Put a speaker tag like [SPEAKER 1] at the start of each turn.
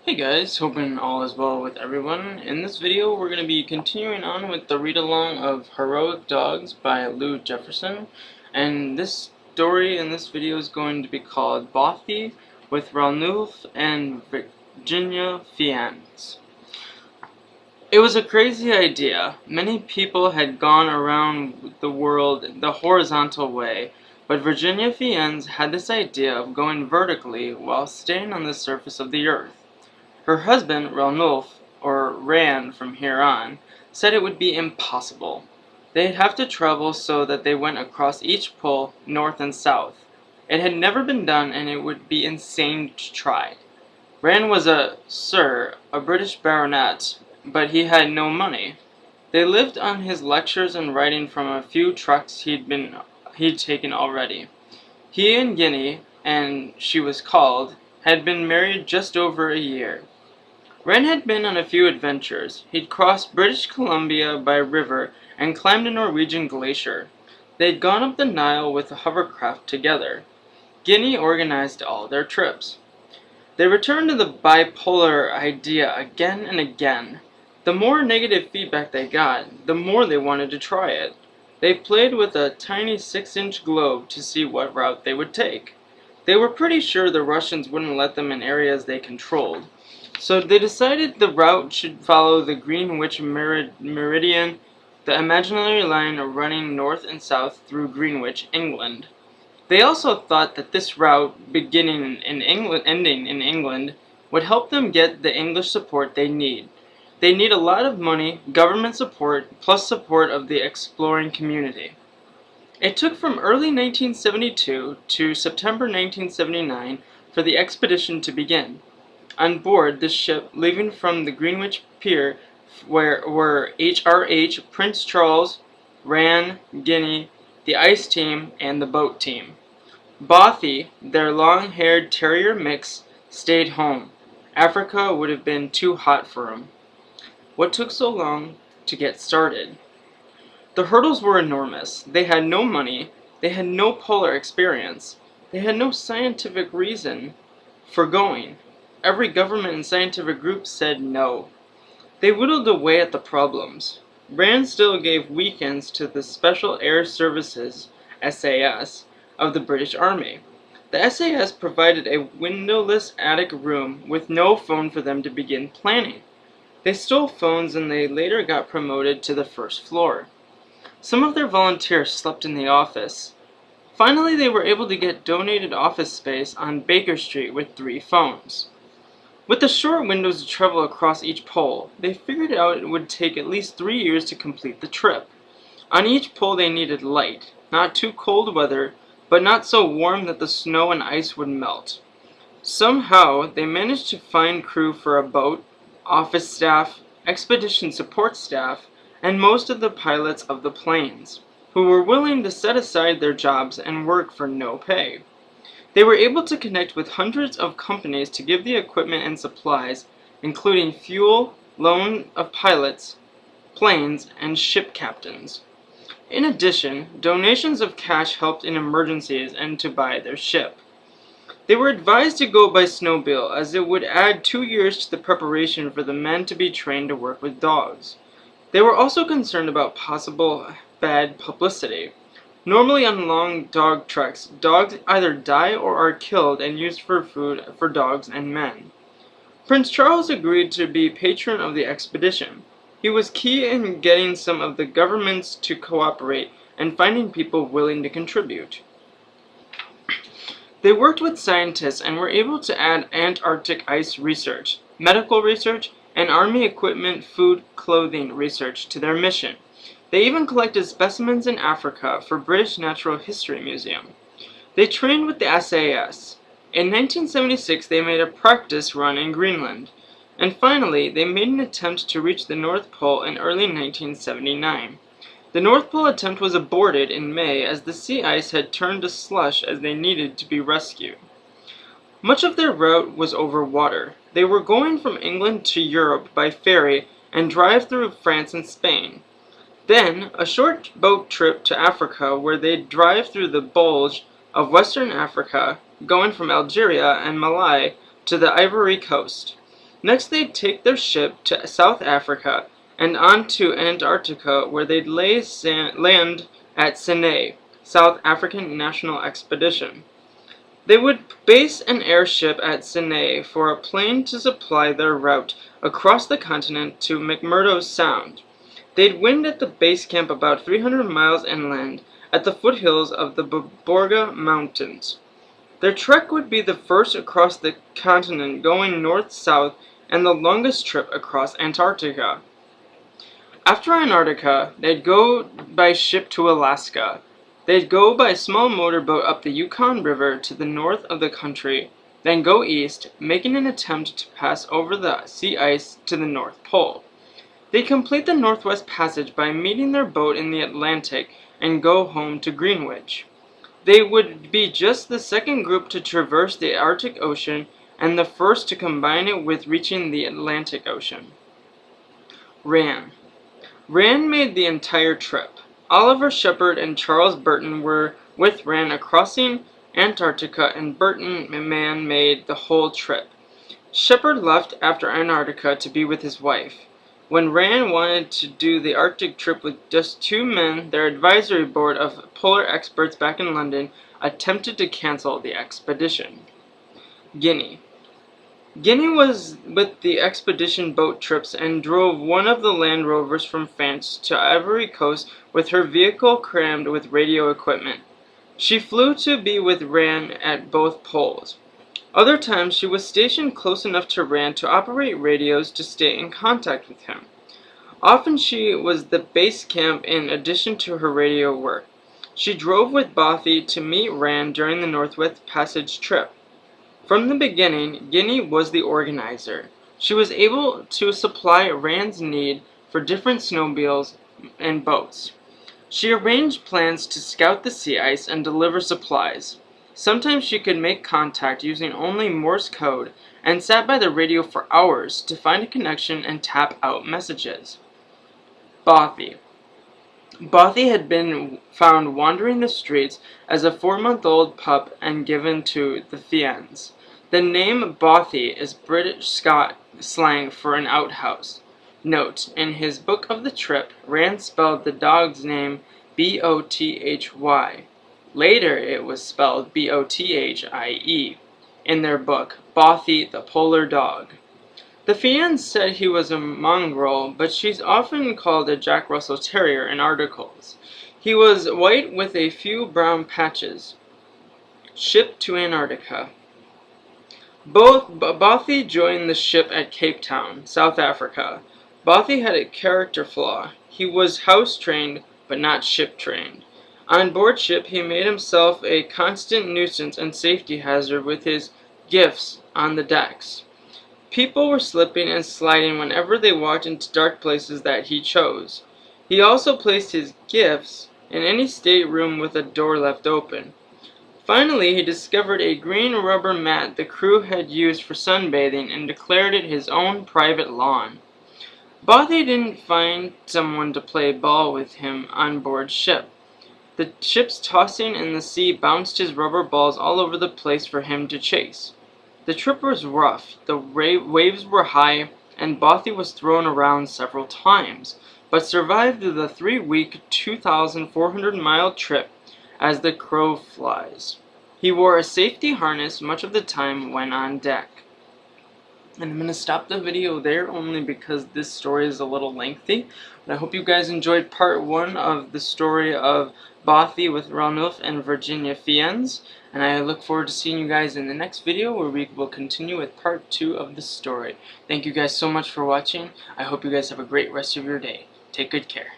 [SPEAKER 1] Hey guys, hoping all is well with everyone. In this video we're going to be continuing on with the read-along of Heroic Dogs by Aloud Jefferson, and this story in this video is going to be called Bothy with Ranulph and Virginia Fiennes. It was a crazy idea. Many people had gone around the world the horizontal way, but Virginia Fiennes had this idea of going vertically while staying on the surface of the earth. Her husband, Ranulph, or Ran from here on, said it would be impossible. They'd have to travel so that they went across each pole, north and south. It had never been done and it would be insane to try. Ran was a British baronet, but he had no money. They lived on his lectures and writing from a few trucks he'd taken already. He and Guinea, and she was called, had been married just over a year. Ren had been on a few adventures. He'd crossed British Columbia by river and climbed a Norwegian glacier. They'd gone up the Nile with a hovercraft together. Guinea organized all their trips. They returned to the bipolar idea again and again. The more negative feedback they got, the more they wanted to try it. They played with a tiny 6-inch globe to see what route they would take. They were pretty sure the Russians wouldn't let them in areas they controlled. So they decided the route should follow the Greenwich Meridian, the imaginary line running north and south through Greenwich, England. They also thought that this route, beginning in England, ending in England, would help them get the English support they need. They need a lot of money, government support, plus support of the exploring community. It took from early 1972 to September 1979 for the expedition to begin. On board the ship leaving from the Greenwich Pier were HRH, Prince Charles, Ran, Guinea, the ice team, and the boat team. Bothy, their long-haired terrier mix, stayed home. Africa would have been too hot for him. What took so long to get started? The hurdles were enormous. They had no money, they had no polar experience, they had no scientific reason for going. Every government and scientific group said no. They whittled away at the problems. Rand still gave weekends to the Special Air Services, SAS, of the British Army. The SAS provided a windowless attic room with no phone for them to begin planning. They stole phones and they later got promoted to the first floor. Some of their volunteers slept in the office. Finally, they were able to get donated office space on Baker Street with 3 phones. With the short windows to travel across each pole, they figured out it would take at least 3 years to complete the trip. On each pole they needed light, not too cold weather, but not so warm that the snow and ice would melt. Somehow, they managed to find crew for a boat, office staff, expedition support staff, and most of the pilots of the planes, who were willing to set aside their jobs and work for no pay. They were able to connect with hundreds of companies to give the equipment and supplies, including fuel, loan of pilots, planes, and ship captains. In addition, donations of cash helped in emergencies and to buy their ship. They were advised to go by snowmobile, as it would add 2 years to the preparation for the men to be trained to work with dogs. They were also concerned about possible bad publicity. Normally on long dog treks, dogs either die or are killed and used for food for dogs and men. Prince Charles agreed to be patron of the expedition. He was key in getting some of the governments to cooperate and finding people willing to contribute. They worked with scientists and were able to add Antarctic ice research, medical research, and army equipment, food, clothing research to their mission. They even collected specimens in Africa for British Natural History Museum. They trained with the SAS. In 1976 they made a practice run in Greenland. And finally, they made an attempt to reach the North Pole in early 1979. The North Pole attempt was aborted in May as the sea ice had turned to slush as they needed to be rescued. Much of their route was over water. They were going from England to Europe by ferry and drive through France and Spain. Then, a short boat trip to Africa where they'd drive through the bulge of Western Africa, going from Algeria and Malai to the Ivory Coast. Next, they'd take their ship to South Africa and on to Antarctica, where they'd land at Fiennes, South African National Expedition. They would base an airship at Fiennes for a plane to supply their route across the continent to McMurdo Sound. They'd wind at the base camp about 300 miles inland at the foothills of the Borga Mountains. Their trek would be the first across the continent going north-south and the longest trip across Antarctica. After Antarctica, they'd go by ship to Alaska. They'd go by small motorboat up the Yukon River to the north of the country, then go east, making an attempt to pass over the sea ice to the North Pole. They'd complete the Northwest Passage by meeting their boat in the Atlantic and go home to Greenwich. They would be just the second group to traverse the Arctic Ocean and the first to combine it with reaching the Atlantic Ocean. Rand made the entire trip. Oliver Shepard and Charles Burton were with Rand across Antarctica, and Burton made the whole trip. Shepard left after Antarctica to be with his wife. When Rand wanted to do the Arctic trip with just 2 men, their advisory board of polar experts back in London attempted to cancel the expedition. Guinea was with the expedition boat trips and drove one of the Land Rovers from France to Ivory Coast with her vehicle crammed with radio equipment. She flew to be with Rand at both poles. Other times she was stationed close enough to Rand to operate radios to stay in contact with him. Often she was the base camp in addition to her radio work. She drove with Bothy to meet Rand during the Northwest Passage trip. From the beginning, Guinea was the organizer. She was able to supply Rand's need for different snowmobiles and boats. She arranged plans to scout the sea ice and deliver supplies. Sometimes she could make contact using only Morse code and sat by the radio for hours to find a connection and tap out messages. Bothy had been found wandering the streets as a 4-month-old pup and given to the Fiennes. The name Bothy is British slang for an outhouse. Note, in his book of the trip, Rand spelled the dog's name B-O-T-H-Y. Later it was spelled B-O-T-H-I-E. In their book, Bothy the Polar Dog. The Fiennes said he was a mongrel, but she's often called a Jack Russell Terrier in articles. He was white with a few brown patches. Shipped to Antarctica. Bothy joined the ship at Cape Town, South Africa. Bothy had a character flaw. He was house-trained, but not ship-trained. On board ship, he made himself a constant nuisance and safety hazard with his gifts on the decks. People were slipping and sliding whenever they walked into dark places that he chose. He also placed his gifts in any stateroom with a door left open. Finally, he discovered a green rubber mat the crew had used for sunbathing and declared it his own private lawn. Bothy didn't find someone to play ball with him on board ship. The ships tossing in the sea bounced his rubber balls all over the place for him to chase. The trip was rough, the waves were high, and Bothy was thrown around several times, but survived the 3-week, 2,400-mile trip as the crow flies. He wore a safety harness much of the time when on deck. And I'm going to stop the video there only because this story is a little lengthy. But I hope you guys enjoyed part 1 of the story of Bothy with Ranulph and Virginia Fiennes. And I look forward to seeing you guys in the next video where we will continue with part 2 of the story. Thank you guys so much for watching. I hope you guys have a great rest of your day. Take good care.